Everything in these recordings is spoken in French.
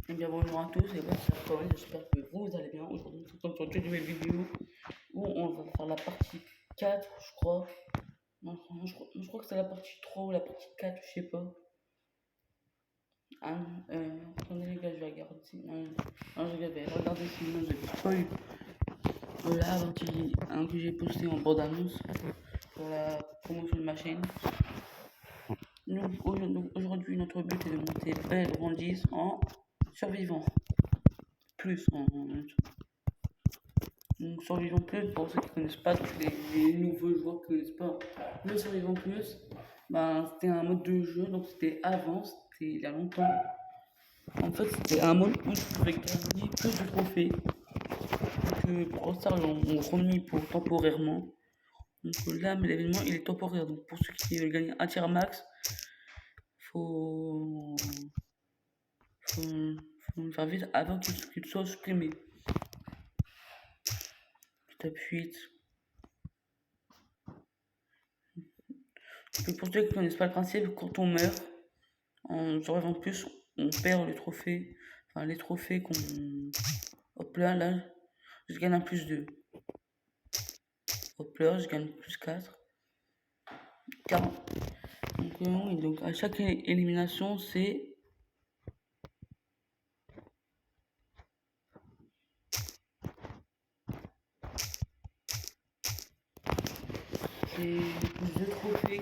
Eh bien bonjour à tous et moi c'est Paul, j'espère que vous allez bien. Aujourd'hui nous sommes sur une nouvelle vidéo où on va faire la partie 4 je crois. Non, je crois que c'est la partie 3 ou la partie 4, je sais pas. Attendez les gars, je vais regarder. Non, je vais regarder sinon je vais spoil. La partie 1 que j'ai posté en bande annonce pour la promotion de ma chaîne. Donc aujourd'hui notre but est de monter Belle Brandis en survivant. Plus en donc, Survivant Plus, pour ceux qui ne connaissent pas, tous les nouveaux joueurs qui ne connaissent pas le Survivant Plus, ben, c'était un mode de jeu, donc c'était avant, c'était il y a longtemps. En fait, c'était un mode où tu pouvais gagner plus de trophées que Brawl ont remis pour temporairement. Donc là, mais l'événement il est temporaire, donc pour ceux qui veulent gagner un tiers max, faut, faut, faut le faire vite avant qu'il soit supprimé. Étape 8. Pour ceux qui ne connaissent pas le principe, quand on meurt, en Survivant Plus, on perd le trophée. Enfin, les trophées qu'on. Hop là, je gagne un plus 2. Hop là, je gagne plus 4. 40. Donc, oui, donc à chaque élimination, c'est. C'est plus 2 trophées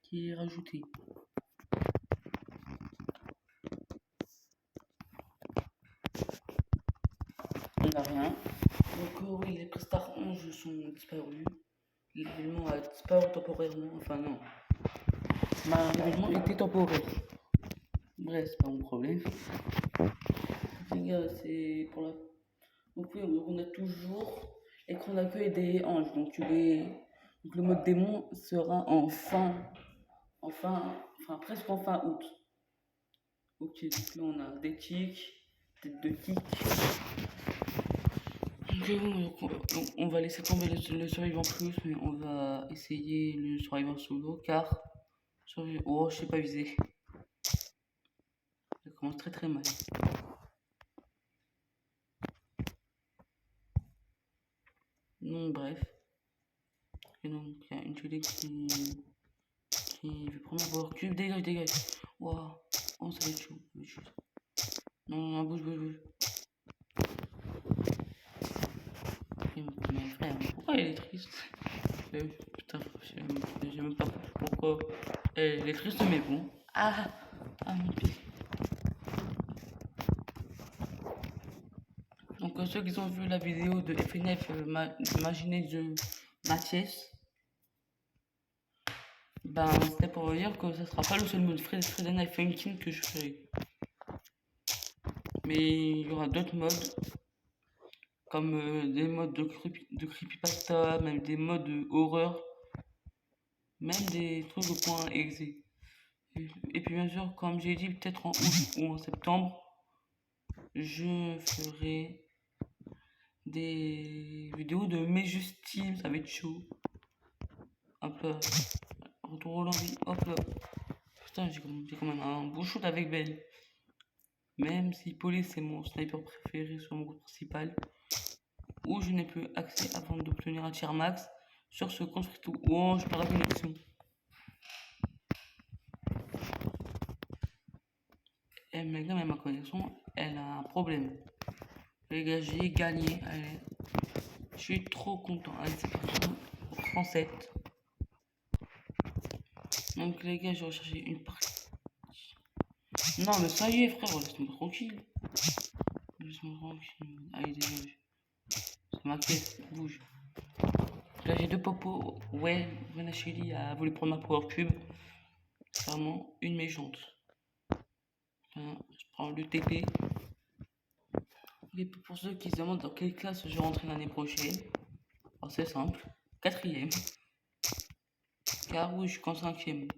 qui est rajouté. On n'a rien. Donc, oui, les Prestar 11 sont disparus. L'événement a disparu temporairement. Enfin, non. L'événement était temporaire. Bref, c'est pas mon problème. Les gars, c'est pour la. Donc, oui, on a toujours l'écran d'accueil des hanches. Donc, donc, le mode démon sera presque en fin août. Ok, donc là, on a des tics, tête de kick. Donc, on va laisser tomber le survivant plus, mais on va essayer le survivant solo car. Oh, je sais pas viser. Ça commence très très mal. Non, bref. Et donc, il y a une tuile qui veut prendre un power cube. Dégage. Waouh. Oh, ça va être chaud. Non, bouge. Mais frère, pourquoi elle est triste? Putain, j'ai même pas pourquoi. Elle est triste, mais bon. Ah mon pied. Donc, ceux qui ont vu la vidéo de FNF, imaginez de Mathias, ben c'était pour vous dire que ce sera pas le seul mode Fred Knife Funkin que je ferai. Mais il y aura d'autres modes, comme des modes de creepypasta, même des modes de horreur, même des trucs de points exé. Et puis bien sûr, comme j'ai dit, peut-être en août ou en septembre, je ferai des vidéos de mes justimes, ça va être chaud. Hop là, retour au lobby, hop là. Putain, j'ai quand même un beau shoot avec Belle. Même si Police c'est mon sniper préféré sur mon groupe principal, où je n'ai plus accès avant d'obtenir un tiers max sur ce compte free to. Oh, je perds la connexion. Et maintenant, même ma connexion, elle a un problème. Les gars, j'ai gagné. Allez. Je suis trop content. Allez, c'est parti. 37. Donc, les gars, j'ai recherché une partie. Non, mais ça y est, frère, laisse-moi tranquille. Laisse-moi tranquille. Allez, dégage. C'est ma caisse, bouge. Là, j'ai deux popos. Ouais, Renacheli a voulu prendre ma power cube. C'est vraiment une méchante. Enfin, je prends le TP. Et pour ceux qui se demandent dans quelle classe je vais rentrer l'année prochaine, alors c'est simple, 4ème. Car oui, je suis qu'en 5ème.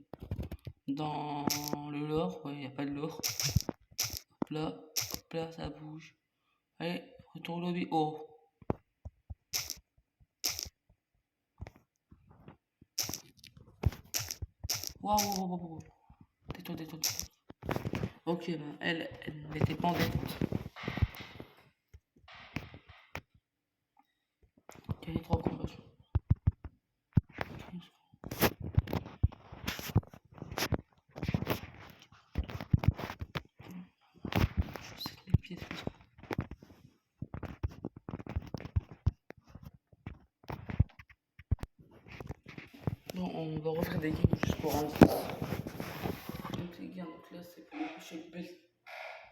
Dans le lore, ouais, il n'y a pas de lore. Hop là, ça bouge. Allez, retour au lobby. Oh. Waouh. Tais-toi. Ok, ben, elle n'était pas en détente. Gagné 3 combats. Je sais que les pieds, bon, on va refaire des games juste pour un 10. Donc les gars, donc là c'est pour le push-up belt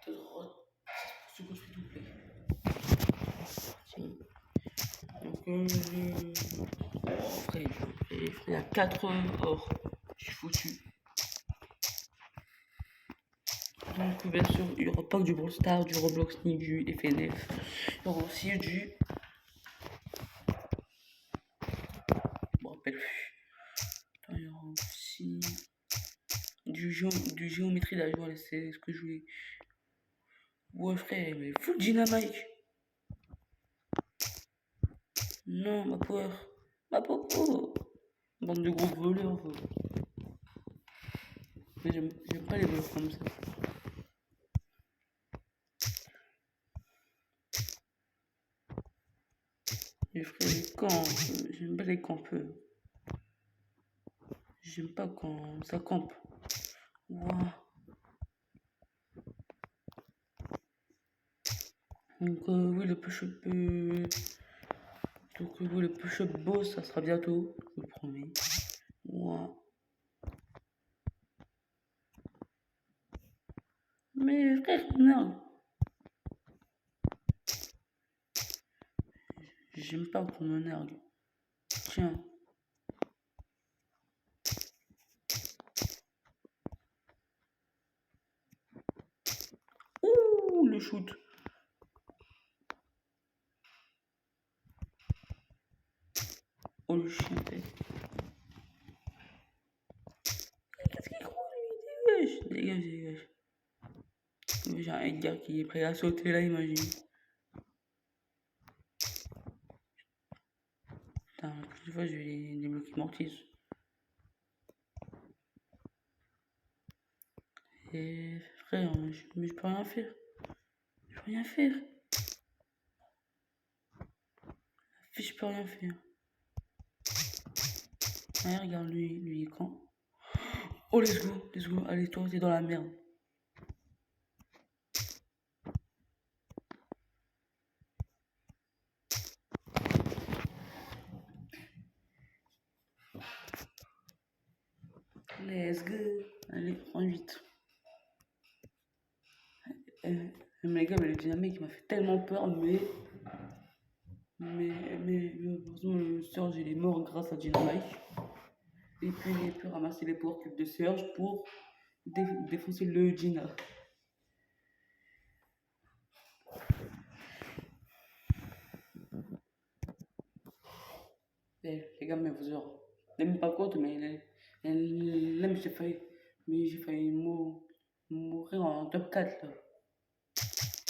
de droite. C'est pour ce que je fais tout donc après, il y a 4 or. Je suis foutu. Donc bien sûr, il n'y aura pas que du Brawl Stars, du Roblox ni du FNF. Il y aura aussi du... Je me rappelle plus. Attends, il y aura aussi du géométrie là, voilà, c'est ce que je voulais. Ouais frère, mais full dynamite. Non, ma poire. Ma popo. Bande de gros voleurs. Mais j'aime pas les voleurs comme ça. Les frères, les camps, j'aime pas les campeurs. J'aime pas quand ça campe. Wow. Donc oui, le push-up... Donc oui, le push-up boss, ça sera bientôt, je vous promets. Wow. Mais frère, non. J'aime pas qu'on me nargue. Tiens. Ouh, le shoot. Oh, le chien, qu'est-ce qu'il croit, lui? Dégage, dégage. J'ai un Edgar qui est prêt à sauter là, imagine. Putain, la prochaine fois, je vais débloquer Mortis. Et frère, mais je peux rien faire. Je peux rien faire. Je peux rien faire. Ouais, regarde, lui, il est quand. Oh, let's go, let's go. Allez, toi, t'es dans la merde. Let's go. Allez, prends 8. Mais les gars, mais le dynamique m'a fait tellement peur, mais heureusement, Surge il est mort grâce à Dynamite. Et puis il a pu ramasser les power cubes de Surge pour défoncer le Gina. Les gars, mais vous aurez. Même pas compte, mais là, j'ai failli mourir en top 4 là.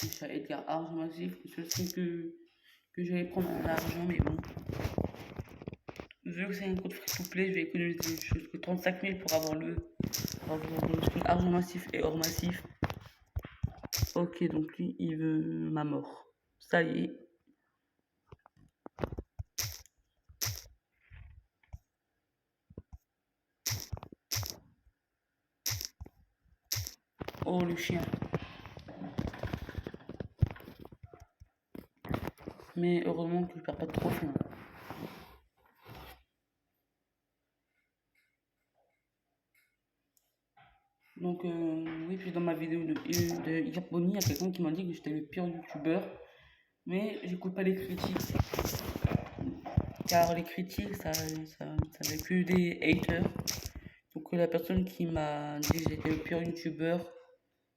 J'ai Edgar argent massif, je sais que j'allais prendre un argent, mais bon. Vu que c'est un code free to play, je vais économiser jusqu'à 35 000 pour avoir le argent massif et or massif. Ok, donc lui, il veut ma mort. Ça y est. Oh, le chien. Mais heureusement que je perds pas de trophée. Donc, oui, puis dans ma vidéo de Yaponi, il y a quelqu'un qui m'a dit que j'étais le pire youtubeur. Mais j'écoute pas les critiques. Car les critiques, ça n'est que des haters. Donc, la personne qui m'a dit que j'étais le pire youtubeur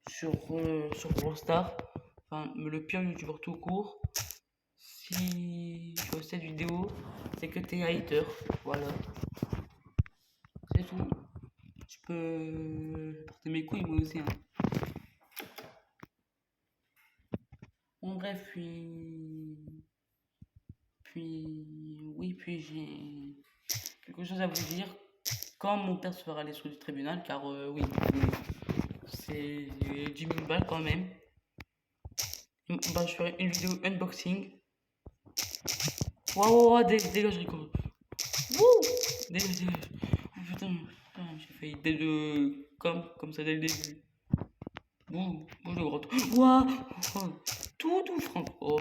sur Brawl Stars, enfin, le pire youtubeur tout court, si tu vois cette vidéo, c'est que t'es hater. Voilà. C'est tout. Je peux porter mes couilles moi aussi. Hein. Bon bref, puis j'ai quelque chose à vous dire. Quand mon père sera allé sur le tribunal, car oui, c'est 10 000 balles quand même. Bah, je ferai une vidéo unboxing. Waouh, dégage, Rico. Wouh! Dégage. Oh, putain, j'ai failli comme ça dès le début. Bouge le gros. Waouh! Oh, tout, Franck. Oh.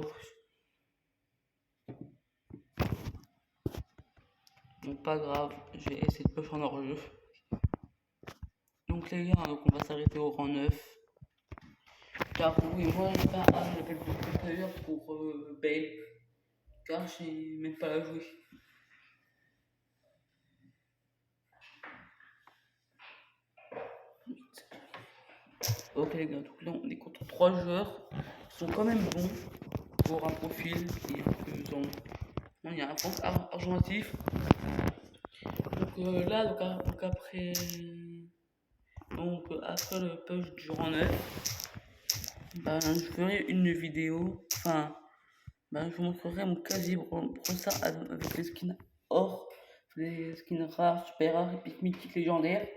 Donc, pas grave, j'ai essayé de push en hors-jeu. Donc, les gars, donc on va s'arrêter au rang 9. Car oui, moi, j'appelle beaucoup d'ailleurs pour Bale. Car j'ai même pas à jouer. Ok les gars, donc là on est contre 3 joueurs qui sont quand même bons pour un profil et un peu zone. Bon, il y a un Franck argentif. Donc là, après le push du rang 9, ben, je ferai une vidéo, enfin, ben, je vous montrerai mon casier brossard avec les skins or, les skins rares, super rares, épiques, mythiques, légendaires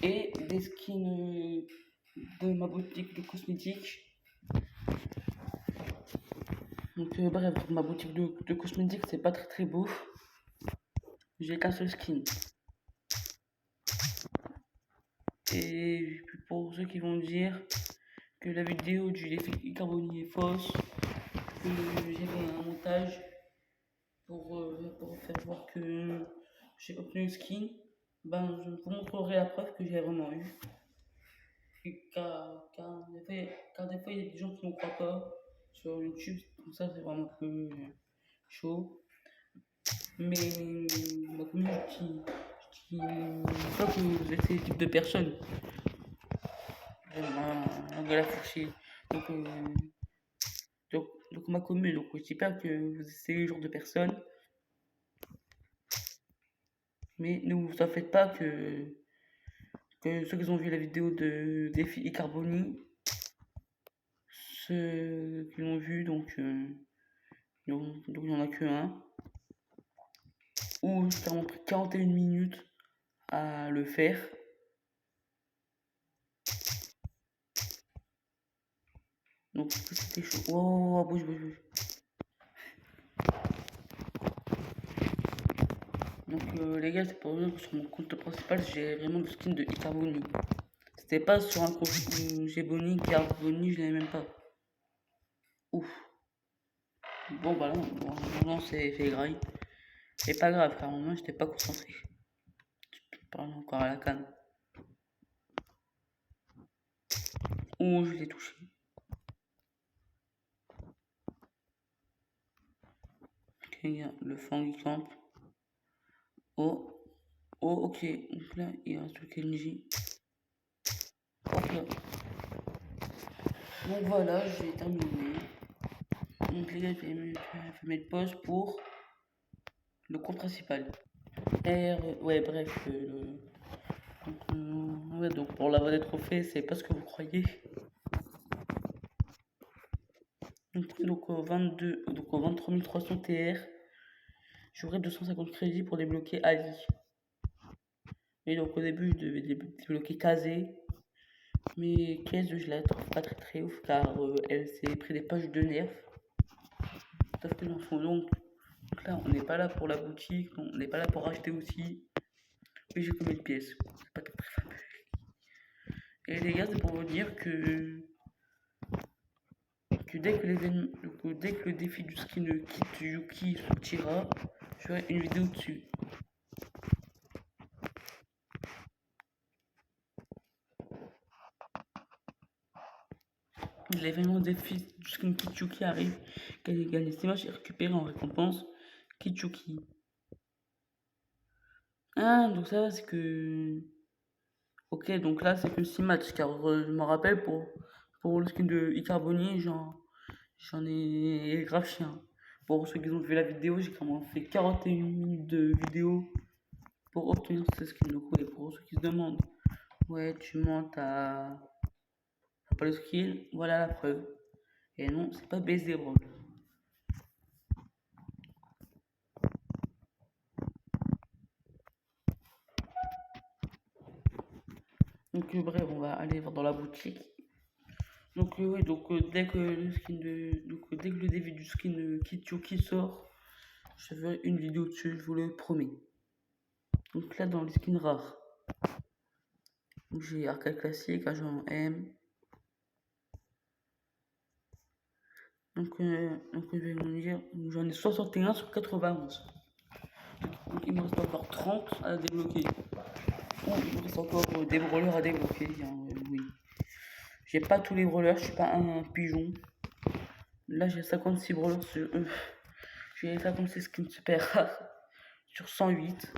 et des skins de ma boutique de cosmétiques. Donc bref, ma boutique de cosmétiques c'est pas très beau. J'ai qu'un seul skin. Et pour ceux qui vont dire que la vidéo du défi Carboni est fausse, que j'ai fait un montage pour faire voir que j'ai obtenu le skin, ben je vous montrerai la preuve que j'ai vraiment eu. Car des fois il y a des gens qui ne croient pas sur YouTube, donc ça c'est vraiment un peu chaud. Mais ma communauté, je dis pas que vous êtes ces types de personnes. On va la fourcher. Donc, donc ma commune, donc je dis pas que vous êtes ce genre de personnes. Mais ne vous en faites pas que ceux qui ont vu la vidéo de défi et Carboni, ceux qui l'ont vu, donc il n'y en a que un. Ou j'ai carrément pris 41 minutes à le faire. Donc c'était chaud. Oh, bouge. Donc les gars, c'est pour dire que sur mon compte principal, j'ai vraiment le skin de Icarboni. C'était pas sur un compte où j'ai Bonnie, Carboni, je l'avais même pas. Ouf. Bon bah non, c'est fait grave. C'est pas grave, car moi j'étais pas concentré. Je parle encore à la canne. Ouh, je l'ai touché. Ok, il y a le fang qui campe. Oh, ok. Donc là, il reste le Kenji. Hop là. Donc voilà, j'ai terminé. Donc les gars, je vais mettre pause pour le compte principal. Ouais, bref. Ouais, donc pour la voie des trophées, c'est pas ce que vous croyez. Donc au 23 300 TR, j'aurai 250 crédits pour débloquer Ali. Et donc au début, je devais débloquer Kazé. Mais Caisse, je la trouve pas très ouf car elle s'est pris des pages de nerfs. Tout à fait dans son long. Donc là, on n'est pas là pour la boutique, on n'est pas là pour acheter aussi. Mais j'ai combien de pièces? C'est pas très fameux. Et les gars, c'est pour vous dire que dès que le défi du skin Kit Yuki sortira, je ferai une vidéo dessus. L'événement défi du skin Kit Yuki arrive. Gagner ces matchs et récupérer en récompense Kit Yuki. Ah, donc ça va, c'est que. Ok, donc là, c'est que 6 matchs, car je me rappelle pour le skin de Icarboni, j'en ai grave chien. Pour ceux qui ont vu la vidéo, j'ai quand même fait 41 minutes de vidéo pour obtenir ce skin. Donc, ouais, pour ceux qui se demandent, ouais, tu montes à. T'as pas le skill, voilà la preuve. Et non, c'est pas baiser, bro. Donc bref, on va aller voir dans la boutique. Donc oui, donc dès que le skin de, donc dès que le début du skin Kitsuki sort, je ferai une vidéo dessus, je vous le promets. Donc là dans les skins rares, j'ai Arcade Classique, Agent M. Donc je vais vous dire, j'en ai 61 sur 91. Donc il me reste encore 30 à débloquer. Oh, il me reste encore des brawlers à débloquer, oui. J'ai pas tous les brawlers, je suis pas un pigeon. Là j'ai 56 brawlers sur j'ai 56 skins super rares sur 108.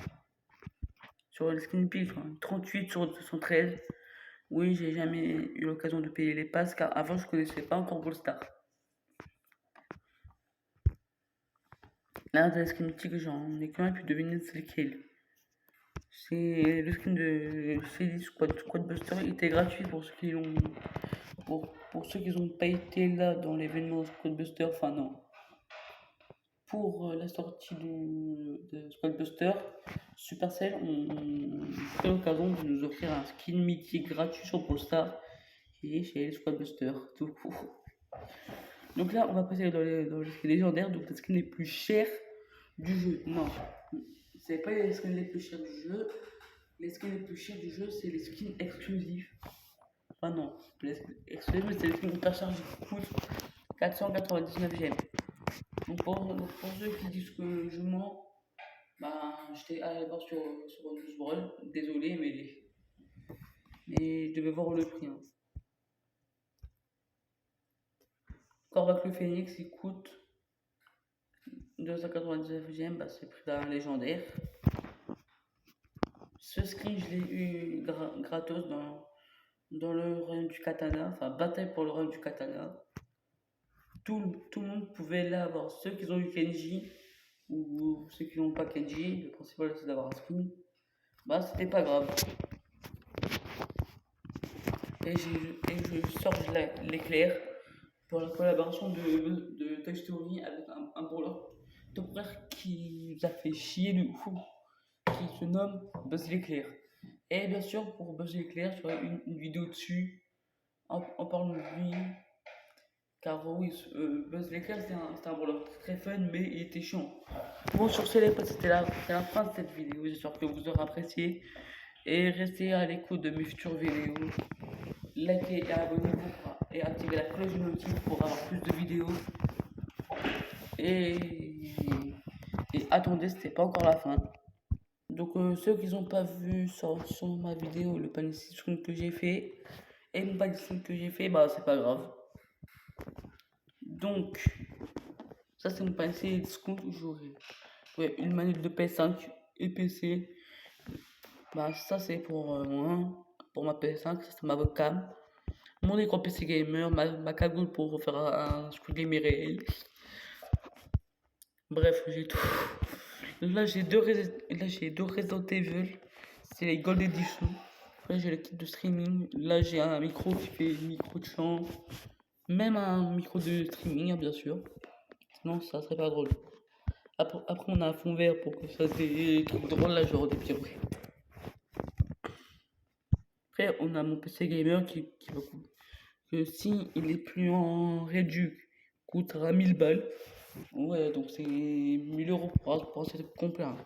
Sur le skin pile, 38 sur 213. Oui, j'ai jamais eu l'occasion de payer les passes car avant je connaissais pas encore Brawl Stars. Là, dans les skins mythiques, j'en ai quand même pu deviner c'est lequel. C'est le skin de Félix Squad Buster. Il était gratuit pour ceux qui l'ont. Pour ceux qui n'ont pas été là dans l'événement Squad Buster. Enfin, non. Pour la sortie de Squad Buster, Supercell ont fait l'occasion de nous offrir un skin mythique gratuit sur Brawl Stars et chez Squad Buster, tout court. Donc là, on va passer dans les skins légendaires, donc les skins les plus chers du jeu. Non, c'est pas les skins les plus chers du jeu. Les skins les plus chers du jeu, c'est les skins exclusifs. Enfin non, les skins exclusifs, mais c'est les skins hyper chargés qui coûtent 499 gemmes. Donc pour ceux qui disent que je mens, bah j'étais allé voir sur Newsworld, désolé, mais je devais voir le prix. Hein. Corvac le Phoenix, il coûte 299 gemmes, bah, c'est le prix d'un légendaire. Ce skin, je l'ai eu gratos dans le royaume du katana, enfin bataille pour le royaume du katana. Tout le monde pouvait l'avoir, ceux qui ont eu Kenji ou ceux qui n'ont pas Kenji, le principal c'est d'avoir un skin, bah c'était pas grave. Et je sors l'éclair pour la collaboration de Toy Story avec un brawler temporaire qui nous a fait chier de fou, qui se nomme Buzz l'éclair. Et bien sûr, pour Buzz l'éclair, j'aurai une vidéo dessus en parlant de lui. Car oui, Buzz l'éclair, c'est un brawler très fun, mais il était chiant. Bon, sur ce, les potes, c'était la fin de cette vidéo. J'espère que vous aurez apprécié. Et restez à l'écoute de mes futures vidéos. Likez et abonnez-vous et activez la cloche de notification pour avoir plus de vidéos. Et attendez, c'était pas encore la fin. Donc ceux qui n'ont pas vu sur ma vidéo le panier screen que j'ai fait et le panier screen que j'ai fait, bah c'est pas grave. Donc ça c'est mon panier screen que j'aurai. Ouais, une manette de PS5 et PC. Bah ça c'est pour moi, pour ma PS5, ça c'est ma webcam. Mon écran PC gamer, ma cagoule pour faire un Squid Game réel. Bref, j'ai tout. Là, j'ai deux Resident Evil. C'est les Gold Edition. Là, j'ai le kit de streaming. Là, j'ai un micro qui fait micro de chant. Même un micro de streaming, hein, bien sûr. Sinon, ça serait pas drôle. Après, on a un fond vert pour que ça fasse des trucs drôles, là, genre des petits bruits. Après, on a mon PC gamer qui va coûter. Que si il est plus en réduit, coûtera 1000 balles. Ouais, donc c'est 1000 euros pour un setup complet. Hein.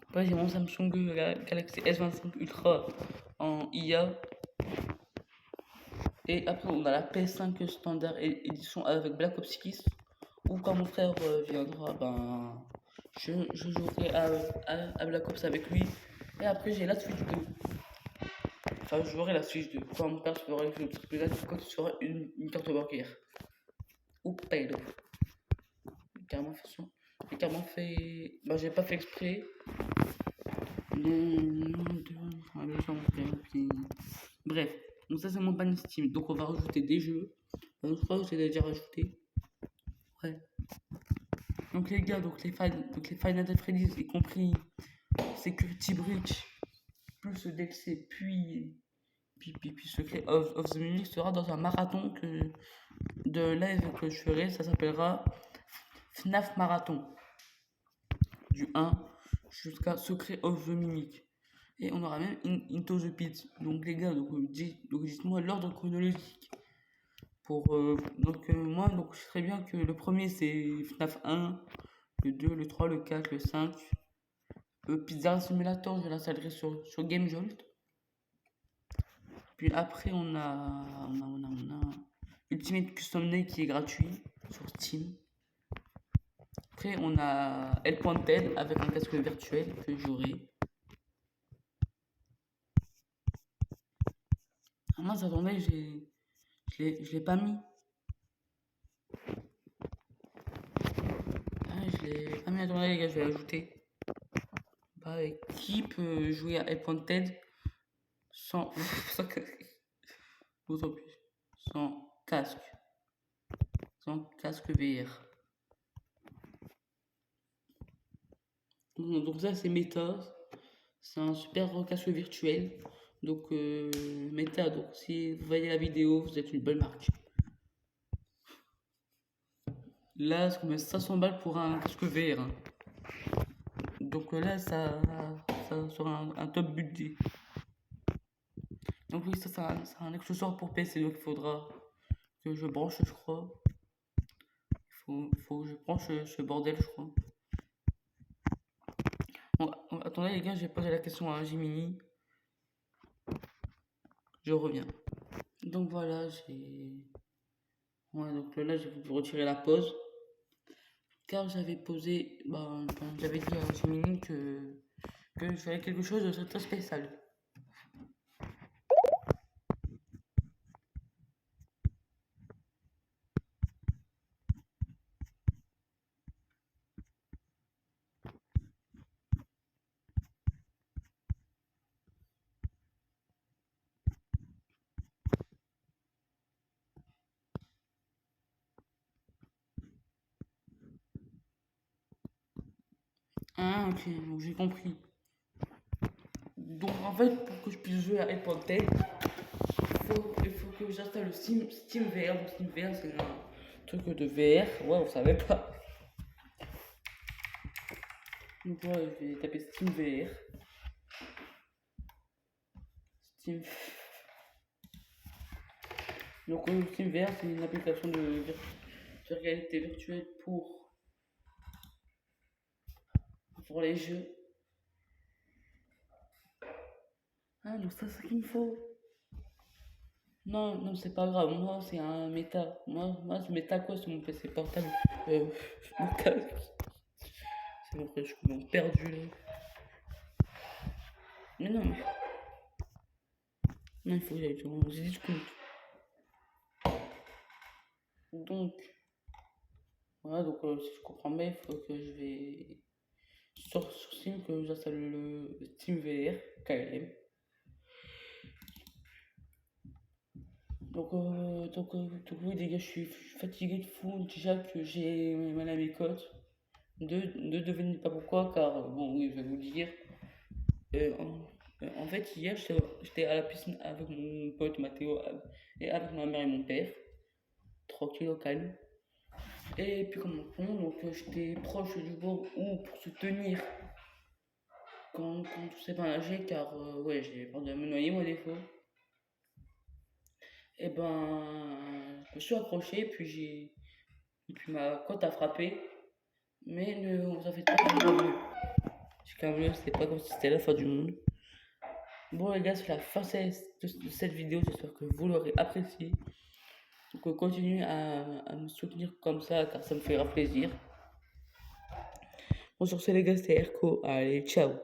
Après, j'ai mon Samsung Galaxy S25 Ultra en IA. Et après, on a la PS5 standard édition avec Black Ops 6. Ou quand mon frère viendra, ben, je jouerai à Black Ops avec lui. Et après, j'ai la Switch 2. Enfin, je jouerai la Switch 2. Quand mon père sera le triple A, quand il sera une carte bancaire. Ou paydo. J'ai carrément fait. Bah, j'ai pas fait exprès. Bref, donc ça c'est mon panier Steam. Donc on va rajouter des jeux. Je crois que j'ai déjà rajouté. Ouais. Donc les gars, donc les Final Freddy's, y compris Security Breach, plus le DLC, puis Secret of the Mimic sera dans un marathon de live que je ferai. Ça s'appellera FNAF Marathon. Du 1 jusqu'à Secret of the Mimic. Et on aura même Into the Pit. Donc les gars, donc dites-moi l'ordre chronologique. Moi, donc je sais bien que le premier c'est FNAF 1, le 2, le 3, le 4, le 5. Pizza Simulator, je l'installerai sur GameJolt. Puis après, on a Ultimate Custom Day qui est gratuit sur Steam. Après, on a L.Ted avec un casque virtuel que j'aurai. Ah mince, attendez, je l'ai pas mis. Ah, je l'ai pas mis, attendez les gars, je vais l'ajouter. Bah, qui peut jouer à L.Ted sans... sans casque. Sans casque VR. Donc ça c'est Meta, c'est un super casque virtuel. Donc Meta, donc si vous voyez la vidéo, vous êtes une bonne marque. Là, c'est comme 500 balles pour un casque VR. Hein. Donc là, ça sera un top budget. Donc oui, ça c'est un accessoire pour PC, donc il faudra que je branche, je crois. Il faut que je branche ce bordel, je crois. Bon, attendez les gars, j'ai posé la question à Jiminy. Je reviens. Donc voilà, Ouais, donc là, j'ai pu retirer la pause. Car j'avais posé... j'avais dit à Jiminy que je ferais quelque chose de très spécial. Ah, ok, donc j'ai compris. Donc en fait, pour que je puisse jouer à Apple Tech, il faut que j'installe le Steam VR. Donc Steam VR, c'est un truc de VR. Ouais, on savait pas. Donc ouais, je vais taper Steam VR. Steam. Donc Steam VR, c'est une application de réalité virtuelle pour les jeux. Ah, donc ça, c'est ce qu'il me faut. Non, c'est pas grave. Moi, c'est un méta. Moi c'est méta quoi sur mon PC portable. Mon casque. C'est bon, je suis complètement perdu là. Mais non, non, il faut que j'aille sur mon Discord. Donc, voilà, donc si je comprends bien, il faut que je vais sur Steam, que j'installe le Steam VR KLM. Donc oui, les gars, je suis fatigué de fou. Déjà que j'ai mal à mes côtes. Ne devinez pas pourquoi, car bon, oui, je vais vous dire. En fait, hier, j'étais à la piscine avec mon pote Mathéo et avec ma mère et mon père. Tranquille au calme. Et puis, comme on prend, donc j'étais proche du bord où pour se tenir quand on sait pas nager, car ouais, j'ai peur de me noyer, moi, des fois. Et ben, je me suis accroché, et puis ma côte a frappé. Mais ne vous en faites pas, c'est quand même mieux, c'est pas comme si c'était la fin du monde. Bon les gars, c'est la fin de cette vidéo, j'espère que vous l'aurez apprécié. Donc continuez à me soutenir comme ça, car ça me fera plaisir. Bon sur ce les gars, c'était Erko, allez ciao.